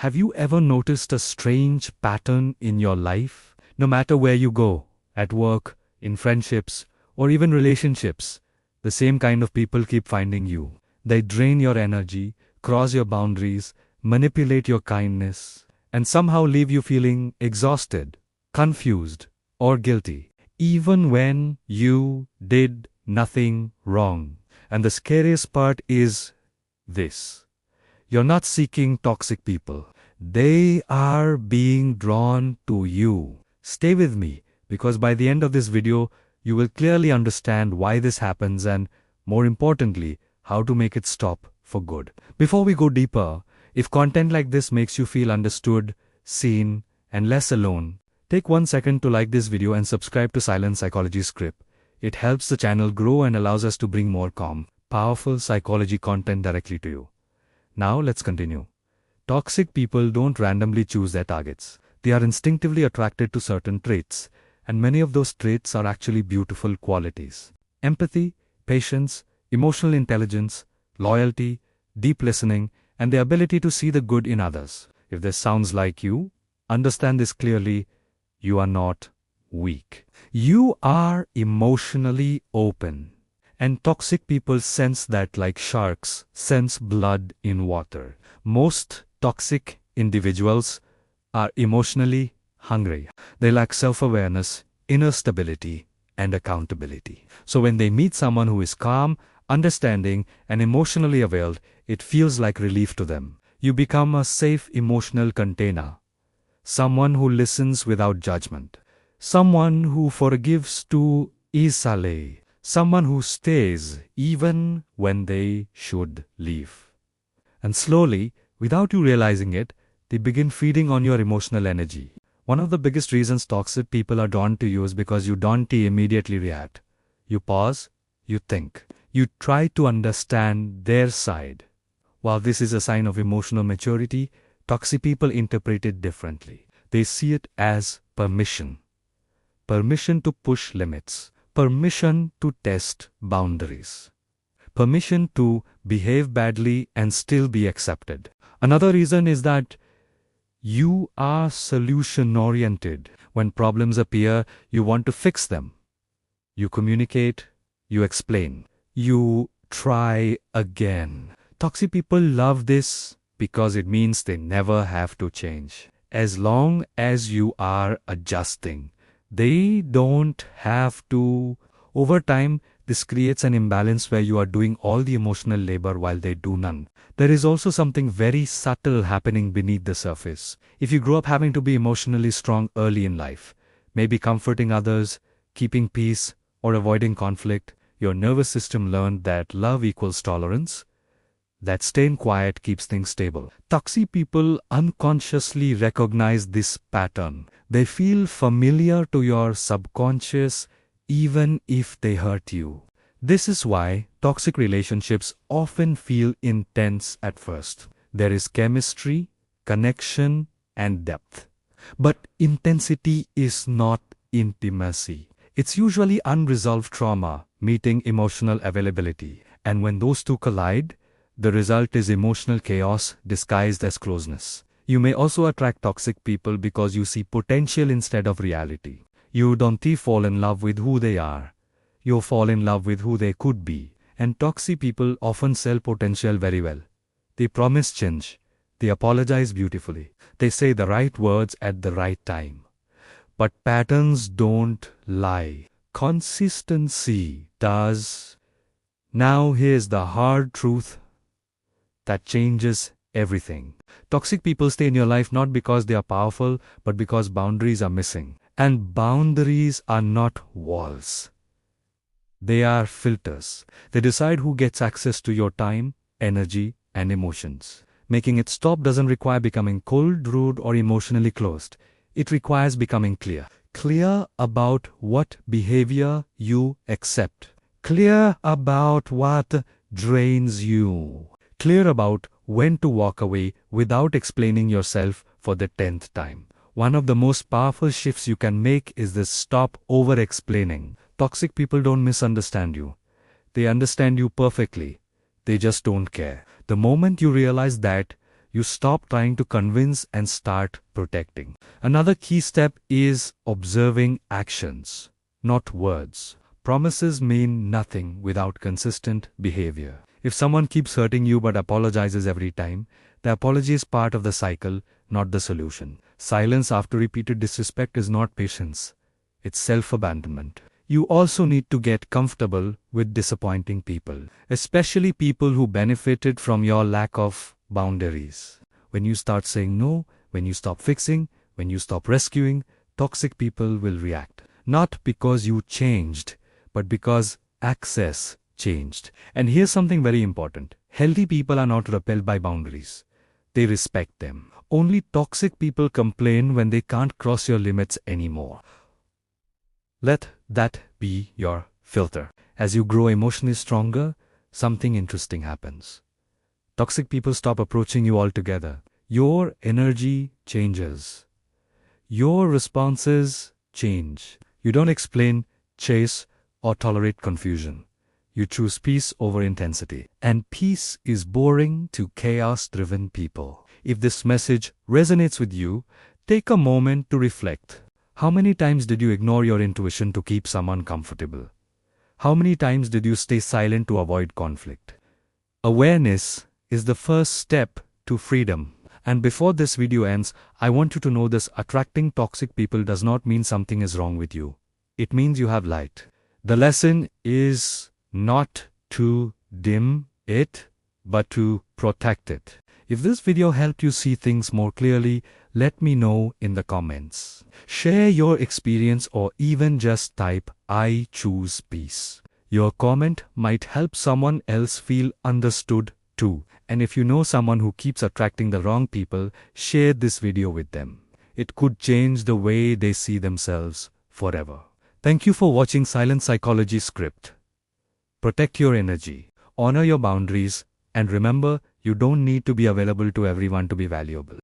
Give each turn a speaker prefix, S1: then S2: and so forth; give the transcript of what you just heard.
S1: Have you ever noticed a strange pattern in your life? No matter where you go, at work, in friendships, or even relationships, the same kind of people keep finding you. They drain your energy, cross your boundaries, manipulate your kindness, and somehow leave you feeling exhausted, confused, or guilty, even when you did nothing wrong. And the scariest part is this: you're not seeking toxic people. They are being drawn to you. Stay with me, because by the end of this video, you will clearly understand why this happens and, more importantly, how to make it stop for good. Before we go deeper, if content like this makes you feel understood, seen, and less alone, take 1 second to like this video and subscribe to Silent Psychology Script. It helps the channel grow and allows us to bring more calm, powerful psychology content directly to you. Now let's continue. Toxic people don't randomly choose their targets. They are instinctively attracted to certain traits, and many of those traits are actually beautiful qualities. Empathy, patience, emotional intelligence, loyalty, deep listening, and the ability to see the good in others. If this sounds like you, understand this clearly: you are not weak. You are emotionally open. And toxic people sense that like sharks sense blood in water. Most toxic individuals are emotionally hungry. They lack self-awareness, inner stability, and accountability. So when they meet someone who is calm, understanding, and emotionally availed, it feels like relief to them. You become a safe emotional container. Someone who listens without judgment. Someone who forgives too easily. Someone who stays even when they should leave. And slowly, without you realizing it, they begin feeding on your emotional energy. One of the biggest reasons toxic people are drawn to you is because you don't immediately react. You pause, you think, you try to understand their side. While this is a sign of emotional maturity, toxic people interpret it differently. They see it as permission. Permission to push limits. Permission to test boundaries. Permission to behave badly and still be accepted. Another reason is that you are solution-oriented. When problems appear, you want to fix them. You communicate, you explain, you try again. Toxic people love this because it means they never have to change. As long as you are adjusting, they don't have to. Over time, this creates an imbalance where you are doing all the emotional labor while they do none. There is also something very subtle happening beneath the surface. If you grow up having to be emotionally strong early in life, maybe comforting others, keeping peace, or avoiding conflict, your nervous system learned that love equals tolerance, that staying quiet keeps things stable. Toxic people unconsciously recognize this pattern. They feel familiar to your subconscious even if they hurt you. This is why toxic relationships often feel intense at first. There is chemistry, connection, and depth. But intensity is not intimacy. It's usually unresolved trauma meeting emotional availability. And when those two collide, the result is emotional chaos disguised as closeness. You may also attract toxic people because you see potential instead of reality. You don't fall in love with who they are. You fall in love with who they could be. And toxic people often sell potential very well. They promise change. They apologize beautifully. They say the right words at the right time. But patterns don't lie. Consistency does. Now here's the hard truth that changes everything. Toxic people stay in your life not because they are powerful, but because boundaries are missing. And boundaries are not walls. They are filters. They decide who gets access to your time, energy, and emotions. Making it stop doesn't require becoming cold, rude, or emotionally closed. It requires becoming clear. Clear about what behavior you accept. Clear about what drains you. Clear about when to walk away without explaining yourself for the 10th time. One of the most powerful shifts you can make is this: stop over-explaining. Toxic people don't misunderstand you. They understand you perfectly. They just don't care. The moment you realize that, You stop trying to convince and start protecting. Another key step is observing actions, not words. Promises mean nothing without consistent behavior. If someone keeps hurting you but apologizes every time, the apology is part of the cycle, not the solution. Silence after repeated disrespect is not patience. It's self-abandonment. You also need to get comfortable with disappointing people, especially people who benefited from your lack of boundaries. When you start saying no, when you stop fixing, when you stop rescuing, toxic people will react. Not because you changed, but because access changed. And here's something very important. Healthy people are not repelled by boundaries. They respect them. Only toxic people complain when they can't cross your limits anymore. Let that be your filter. As you grow emotionally stronger, something interesting happens. Toxic people stop approaching you altogether. Your energy changes. Your responses change. You don't explain, chase, or tolerate confusion. You choose peace over intensity. And peace is boring to chaos-driven people. If this message resonates with you, take a moment to reflect. How many times did you ignore your intuition to keep someone comfortable? How many times did you stay silent to avoid conflict? Awareness is the first step to freedom. And before this video ends, I want you to know this: attracting toxic people does not mean something is wrong with you. It means you have light. The lesson is not to dim it, but to protect it. If this video helped you see things more clearly, let me know in the comments. Share your experience or even just type "I choose peace." Your comment might help someone else feel understood too. And if you know someone who keeps attracting the wrong people, share this video with them. It could change the way they see themselves forever. Thank you for watching Silent Psychology Script. Protect your energy, honor your boundaries, and remember, you don't need to be available to everyone to be valuable.